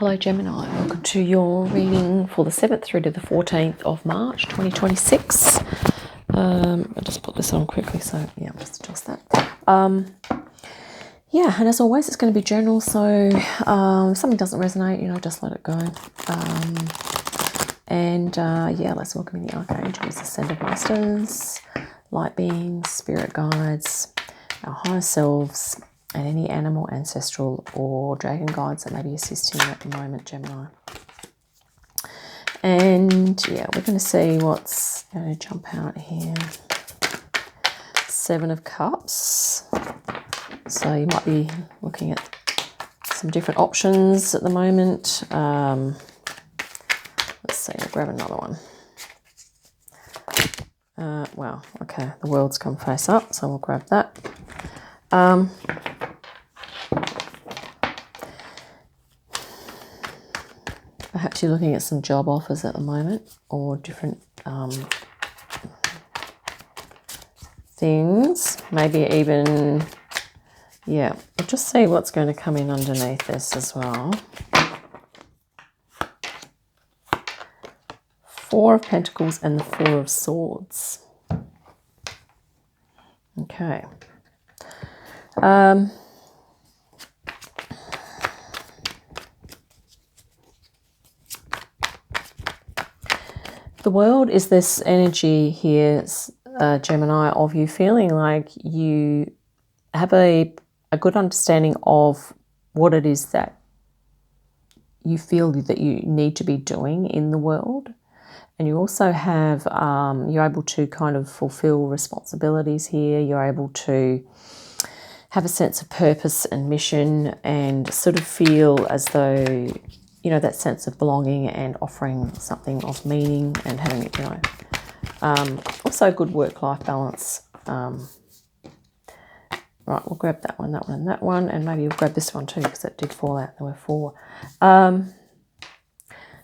Hello Gemini, welcome to your reading for the 7th through to the 14th of March 2026. I'll just put this on quickly, so yeah, I'll just adjust that. Yeah, and as always, it's going to be general, so if something doesn't resonate, just let it go. Yeah, let's welcome in the Archangels, Ascendant Masters, Light Beings, Spirit Guides, our higher selves, and any animal, ancestral, or dragon guides that may be assisting you at the moment, Gemini. And yeah, we're going to see what's going to jump out here. 7 of Cups. So you might be looking at some different options at the moment. Let's see, I'll grab another one. Wow, okay, the world's come face up, so we'll grab that. Perhaps you're looking at some job offers at the moment, or different things. Maybe even, yeah, we'll just see what's going to come in underneath this as well. 4 of Pentacles and the 4 of Swords. Okay. The world is this energy here, Gemini, of you feeling like you have a good understanding of what it is that you feel that you need to be doing in the world. And you also have, you're able to kind of fulfill responsibilities here. You're able to have a sense of purpose and mission and sort of feel as though, that sense of belonging and offering something of meaning and having, also good work-life balance. Right, we'll grab that one, and that one, and maybe we'll grab this one too because it did fall out. There were 4.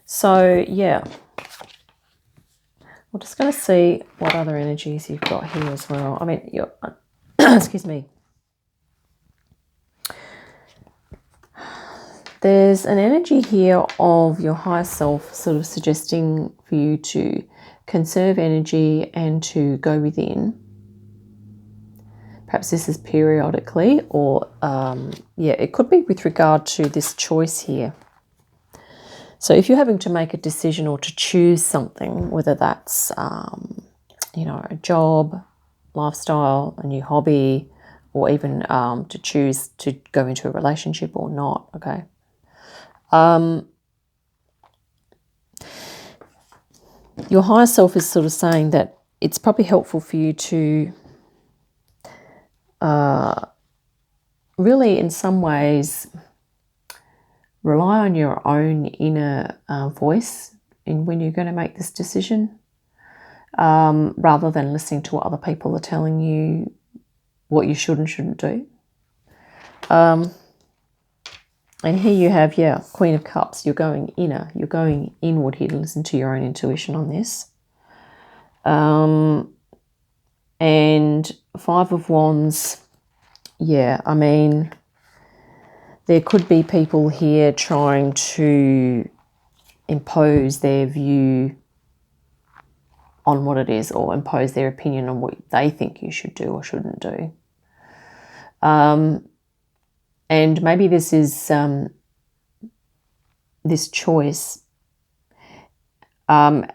So, yeah. We're just going to see what other energies you've got here as well. I mean, you're, excuse me. There's an energy here of your higher self sort of suggesting for you to conserve energy and to go within. Perhaps this is periodically, or yeah, it could be with regard to this choice here. So if you're having to make a decision or to choose something, whether that's, a job, lifestyle, a new hobby, or even to choose to go into a relationship or not, okay? Your higher self is sort of saying that it's probably helpful for you to really, in some ways, rely on your own inner voice when you're going to make this decision, rather than listening to what other people are telling you what you should and shouldn't do. And here you have, yeah, Queen of Cups. You're going inner. You're going inward here to listen to your own intuition on this. And 5 of Wands, yeah, I mean, there could be people here trying to impose their view on what it is, or impose their opinion on what they think you should do or shouldn't do. And maybe this is this choice has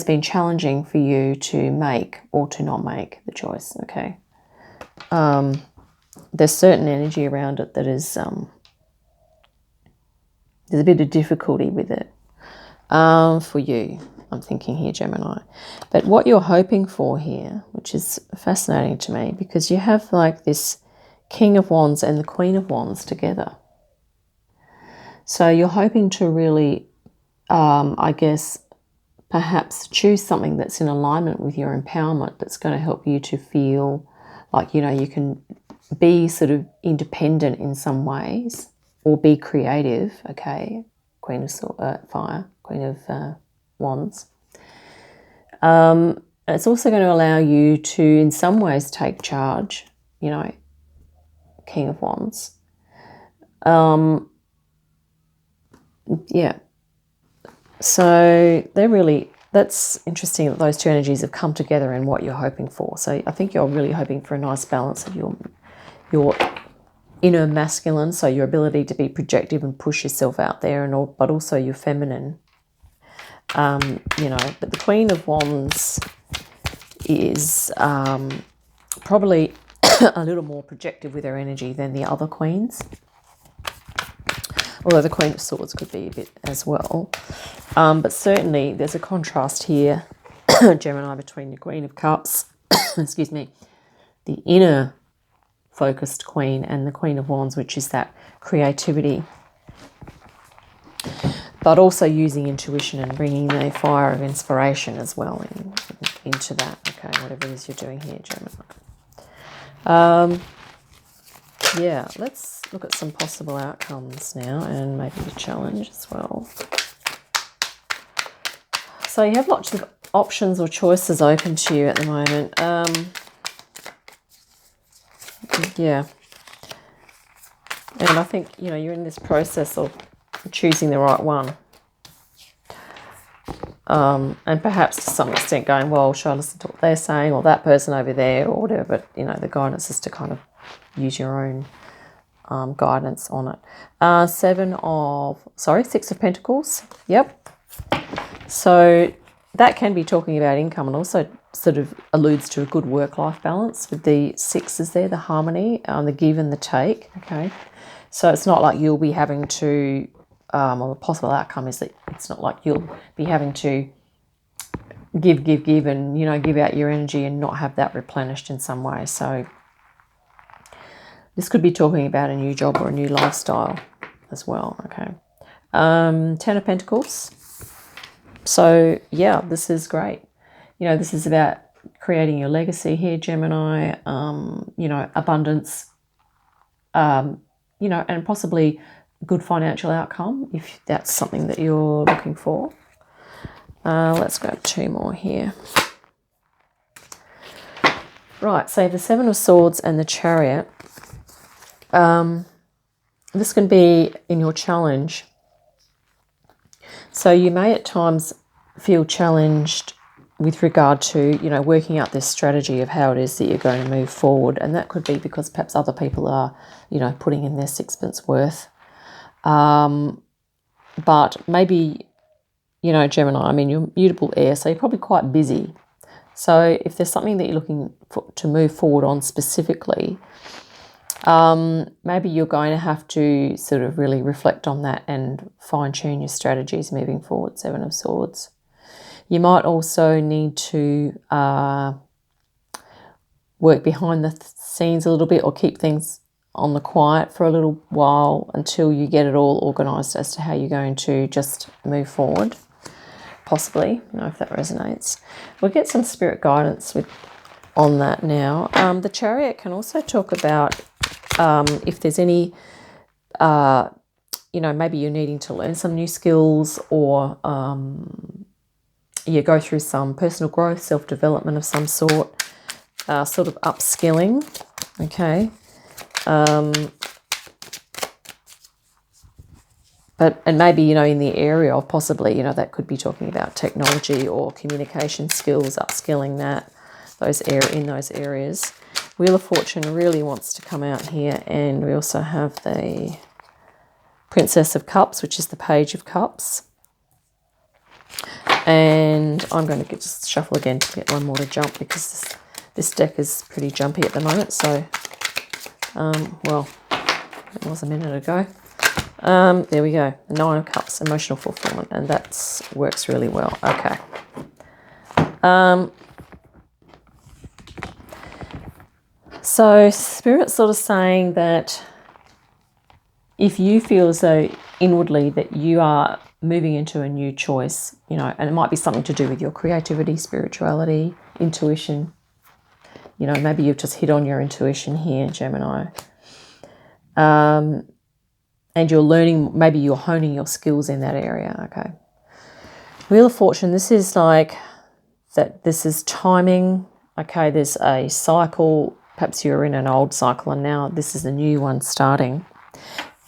been challenging for you to make or to not make the choice, okay? There's certain energy around it that is, there's a bit of difficulty with it for you, I'm thinking here, Gemini. But what you're hoping for here, which is fascinating to me, because you have like this King of Wands and the Queen of Wands together. So you're hoping to really, I guess, perhaps choose something that's in alignment with your empowerment, that's going to help you to feel like, you can be sort of independent in some ways, or be creative, okay? Queen of Fire, Queen of Wands. It's also going to allow you to, in some ways, take charge, King of Wands. Yeah. So that's interesting that those two energies have come together in what you're hoping for. So I think you're really hoping for a nice balance of your inner masculine, so your ability to be projective and push yourself out there, but also your feminine. But the Queen of Wands is probably a little more projective with her energy than the other queens. Although the Queen of Swords could be a bit as well. But certainly there's a contrast here, Gemini, between the Queen of Cups, excuse me, the inner focused Queen, and the Queen of Wands, which is that creativity. But also using intuition and bringing the fire of inspiration as well into that. Okay, whatever it is you're doing here, Gemini. Yeah, let's look at some possible outcomes now, and maybe the challenge as well. So you have lots of options or choices open to you at the moment. Yeah. And I think, you're in this process of choosing the right one. And perhaps to some extent going, well, should I listen to what they're saying, or that person over there, or whatever. But, the guidance is to kind of use your own guidance on it. Six of Pentacles. Yep. So that can be talking about income, and also sort of alludes to a good work-life balance with the sixes there, the harmony, the give and the take. Okay. So it's not like you'll be having to, or the possible outcome is that it's not like you'll be having to give and, give out your energy and not have that replenished in some way. So this could be talking about a new job or a new lifestyle as well. Okay. 10 of Pentacles. So yeah, this is great. This is about creating your legacy here, Gemini, abundance, and possibly good financial outcome if that's something that you're looking for. Let's grab two more here. Right, so the Seven of Swords and the Chariot. This can be in your challenge. So you may at times feel challenged with regard to, working out this strategy of how it is that you're going to move forward. And that could be because perhaps other people are, putting in their sixpence worth. But maybe, Gemini, you're mutable air, so you're probably quite busy. So if there's something that you're looking to move forward on specifically, maybe you're going to have to sort of really reflect on that and fine-tune your strategies moving forward, Seven of Swords. You might also need to work behind the scenes a little bit, or keep things on the quiet for a little while until you get it all organised as to how you're going to just move forward, possibly, if that resonates. We'll get some spirit guidance on that now. The Chariot can also talk about if there's any, maybe you're needing to learn some new skills, or you go through some personal growth, self-development of some sort, sort of upskilling, okay? And maybe, in the area of possibly, that could be talking about technology or communication skills, upskilling that, in those areas. Wheel of Fortune really wants to come out here, and we also have the Princess of Cups, which is the Page of Cups. And I'm going to just shuffle again to get one more to jump, because this deck is pretty jumpy at the moment. So, well, it was a minute ago. There we go. The Nine of Cups, emotional fulfillment, and that works really well. Okay. So Spirit's sort of saying that if you feel as though inwardly that you are moving into a new choice, and it might be something to do with your creativity, spirituality, intuition, maybe you've just hit on your intuition here, Gemini. And you're learning, maybe you're honing your skills in that area, okay. Wheel of Fortune, this is like that, this is timing, okay, there's a cycle, perhaps you're in an old cycle and now this is a new one starting.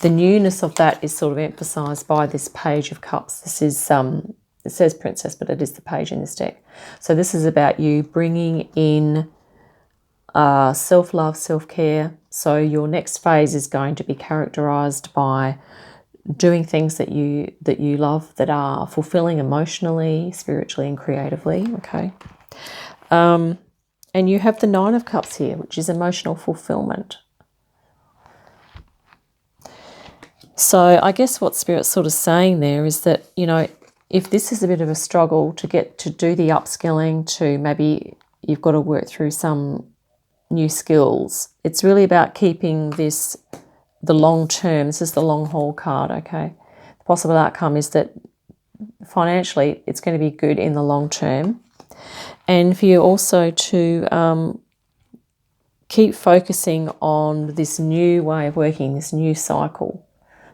the newness of that is sort of emphasized by this Page of Cups. This is, it says Princess, but it is the Page in this deck. So this is about you bringing in self-love, self-care. So your next phase is going to be characterized by doing things that you love, that are fulfilling emotionally, spiritually, and creatively. Okay. And you have the Nine of Cups here, which is emotional fulfillment. So I guess what Spirit's sort of saying there is that, you know, if this is a bit of a struggle to get to do the upskilling, to maybe you've got to work through some new skills, it's really about keeping this, the long term. This is the long haul card, okay? The possible outcome is that financially it's going to be good in the long term. And for you also to keep focusing on this new way of working, this new cycle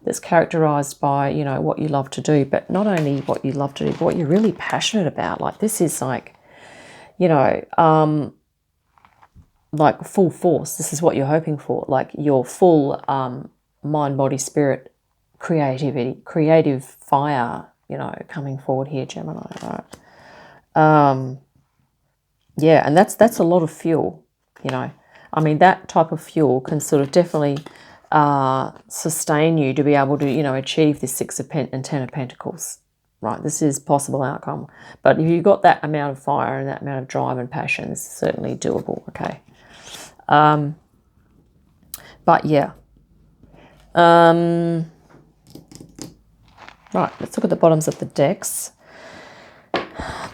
that's characterized by, you know, what you love to do, but not only what you love to do, but what you're really passionate about. Like this is like, you know, like full force. This is what you're hoping for, like your full mind, body, spirit, creativity, creative fire, you know, coming forward here, Gemini, right? Yeah, and that's a lot of fuel, you know. I mean, that type of fuel can sort of definitely sustain you to be able to, you know, achieve this Six of Pentacles and Ten of Pentacles, right? This is possible outcome. But if you've got that amount of fire and that amount of drive and passion, it's certainly doable, okay? But yeah. Right, let's look at the bottoms of the decks.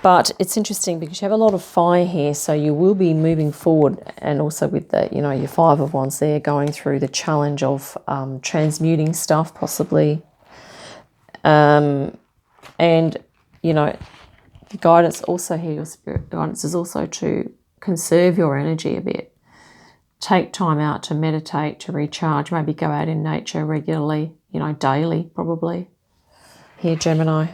But it's interesting because you have a lot of fire here, so you will be moving forward, and also with the, you know, your Five of Wands there, going through the challenge of transmuting stuff possibly. And, you know, the guidance also here, your spirit guidance is also to conserve your energy a bit. Take time out to meditate, to recharge, maybe go out in nature regularly, you know, daily probably. Here, Gemini.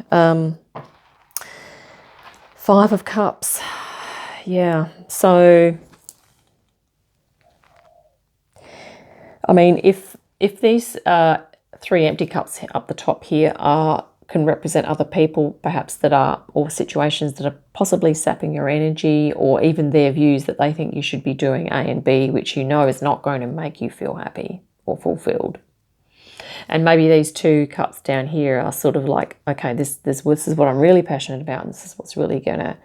Five of Cups. Yeah, so I mean, if these three empty cups up the top here can represent other people perhaps that are, or situations that are possibly sapping your energy, or even their views that they think you should be doing A and B, which you know is not going to make you feel happy or fulfilled. And maybe these two cups down here are sort of like, okay, this is what I'm really passionate about, and this is what's really going to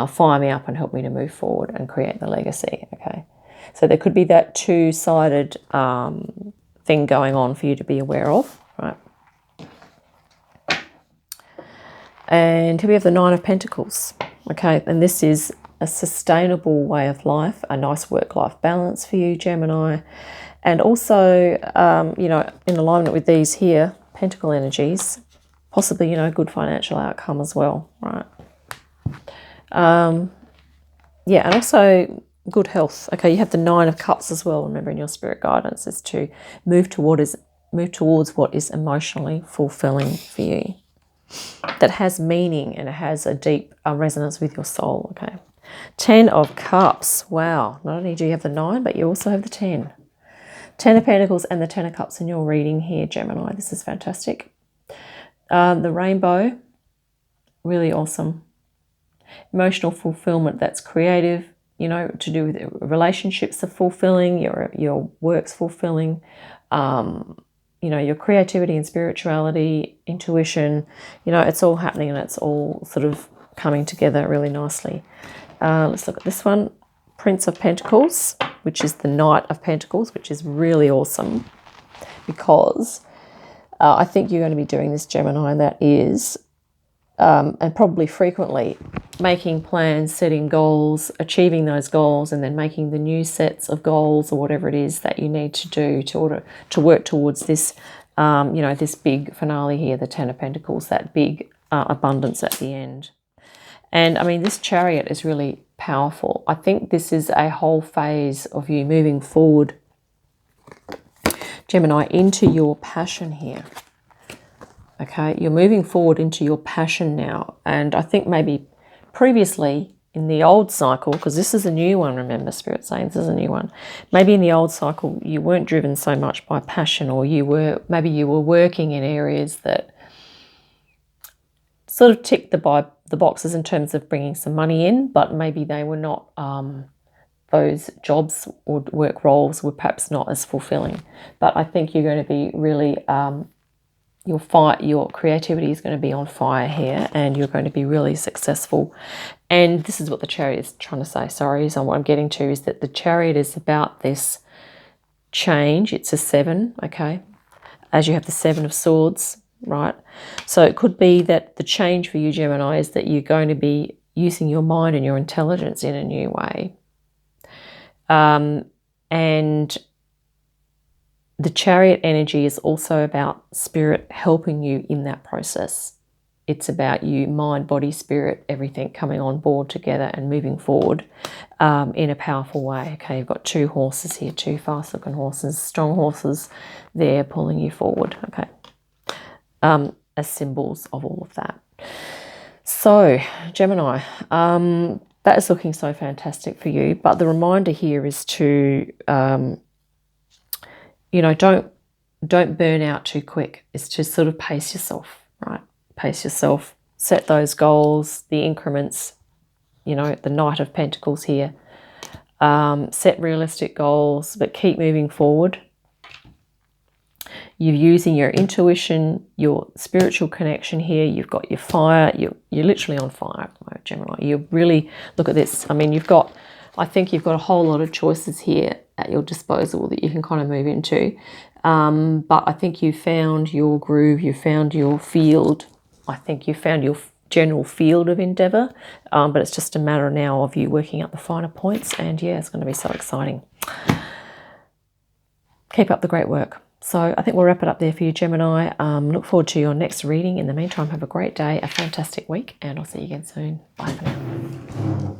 fire me up and help me to move forward and create the legacy, okay? So there could be that two-sided thing going on for you to be aware of, right? And here we have the Nine of Pentacles, okay? And this is a sustainable way of life, a nice work-life balance for you, Gemini. And also, you know, in alignment with these here, Pentacle energies, possibly, you know, good financial outcome as well, right? Yeah, and also good health. Okay, you have the Nine of Cups as well. Remember, in your spirit guidance is to move towards what is emotionally fulfilling for you, that has meaning and it has a deep resonance with your soul, okay? 10 of Cups. Wow, not only do you have the 9, but you also have the 10. 10 of Pentacles and the 10 of Cups in your reading here, Gemini. This is fantastic. The rainbow, really awesome. Emotional fulfillment, that's creative, you know, to do with relationships are fulfilling, your work's fulfilling, you know, your creativity and spirituality, intuition, you know, it's all happening and it's all sort of coming together really nicely. Let's look at this one. Prince of Pentacles, which is the Knight of Pentacles, which is really awesome because I think you're going to be doing this, Gemini, and that is, and probably frequently, making plans, setting goals, achieving those goals, and then making the new sets of goals or whatever it is that you need to do to work towards this, you know, this big finale here, the 10 of Pentacles, that big abundance at the end. And I mean, this Chariot is really powerful. I think this is a whole phase of you moving forward, Gemini, into your passion here. Okay, you're moving forward into your passion now. And I think maybe previously in the old cycle, because this is a new one, remember, Spirit saying this is a new one. Maybe in the old cycle you weren't driven so much by passion, or maybe you were working in areas that sort of ticked the boxes in terms of bringing some money in, but maybe they were not, those jobs or work roles were perhaps not as fulfilling. But I think you're going to be really, your creativity is going to be on fire here, and you're going to be really successful. And this is what the Chariot is trying to say, sorry, is what I'm getting to, is that the Chariot is about this change. It's a 7, okay, as you have the 7 of Swords, right? So it could be that the change for you, Gemini, is that you're going to be using your mind and your intelligence in a new way. And the Chariot energy is also about Spirit helping you in that process. It's about you, mind, body, spirit, everything coming on board together and moving forward in a powerful way. Okay, you've got 2 horses here, 2 fast-looking horses, strong horses there pulling you forward, okay, as symbols of all of that. So, Gemini, that is looking so fantastic for you. But the reminder here is to, you know, don't burn out too quick. It's to sort of pace yourself, right? Pace yourself, set those goals, the increments, you know, the Knight of Pentacles here. Set realistic goals, but keep moving forward. You're using your intuition, your spiritual connection here. You've got your fire. You're literally on fire, Gemini. You really, look at this. I mean, I think you've got a whole lot of choices here at your disposal that you can kind of move into. But I think you found your groove. You found your field. I think you found your general field of endeavour. But it's just a matter now of you working out the finer points. And yeah, it's going to be so exciting. Keep up the great work. So I think we'll wrap it up there for you, Gemini. Look forward to your next reading. In the meantime, have a great day, a fantastic week, and I'll see you again soon. Bye for now.